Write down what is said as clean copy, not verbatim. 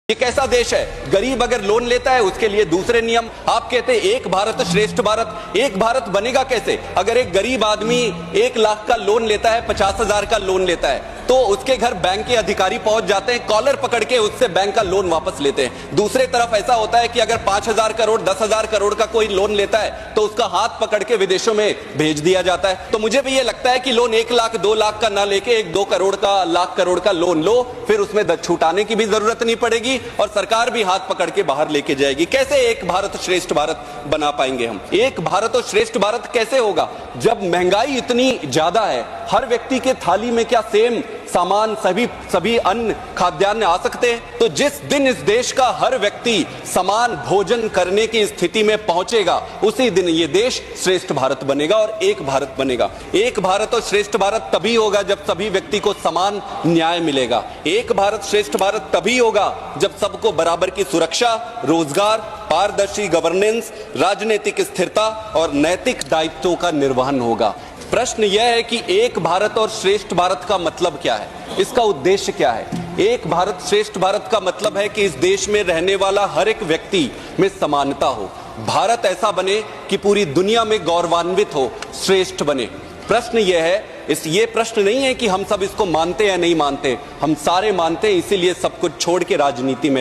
ये कैसा देश है? गरीब अगर लोन लेता है उसके लिए दूसरे नियम। आप कहते हैं एक भारत श्रेष्ठ भारत। एक भारत बनेगा कैसे? अगर एक गरीब आदमी 1 लाख का लोन लेता है, 50,000 का लोन लेता है, तो उसके घर बैंक के अधिकारी पहुंच जाते हैं, कॉलर पकड़ के उससे बैंक का लोन वापस लेते हैं। दूसरे तरफ ऐसा होता है कि अगर 5,000 करोड़ 10,000 करोड़ का कोई लोन लेता है तो उसका हाथ पकड़ के विदेशों में भेज दिया जाता है। तो मुझे भी ये लगता है कि लोन 1 लाख 2 लाख का ना लेके 1-2 करोड़ का, लाख करोड़ का लोन लो, फिर उसमें छूटाने की भी जरूरत नहीं पड़ेगी और सरकार भी हाथ पकड़ के बाहर लेके जाएगी। कैसे एक भारत श्रेष्ठ भारत बना पाएंगे हम? एक भारत और श्रेष्ठ भारत कैसे होगा जब महंगाई इतनी ज्यादा है? हर व्यक्ति के थाली में क्या सेम सामान, सभी अन्न खाद्यान्न आ सकते हैं? तो जिस दिन इस देश का हर व्यक्ति समान भोजन करने की स्थिति में पहुंचेगा, उसी दिन ये देश श्रेष्ठ भारत बनेगा और एक भारत बनेगा। एक भारत और श्रेष्ठ भारत तभी होगा जब सभी व्यक्ति को समान न्याय मिलेगा। एक भारत श्रेष्ठ भारत तभी होगा जब सबको बराबर की सुरक्षा, रोजगार, पारदर्शी गवर्नेंस, राजनीतिक स्थिरता और नैतिक दायित्वों का निर्वहन होगा। प्रश्न यह है कि एक भारत और श्रेष्ठ भारत का मतलब क्या है? इसका उद्देश्य क्या है? एक भारत श्रेष्ठ भारत का मतलब है कि इस देश में रहने वाला हर एक व्यक्ति में समानता हो। भारत ऐसा बने कि पूरी दुनिया में गौरवान्वित हो, श्रेष्ठ बने। प्रश्न यह है, ये प्रश्न नहीं है कि हम सब इसको मानते या नहीं मानते। हम सारे मानते हैं, इसीलिए सब कुछ छोड़ के राजनीति में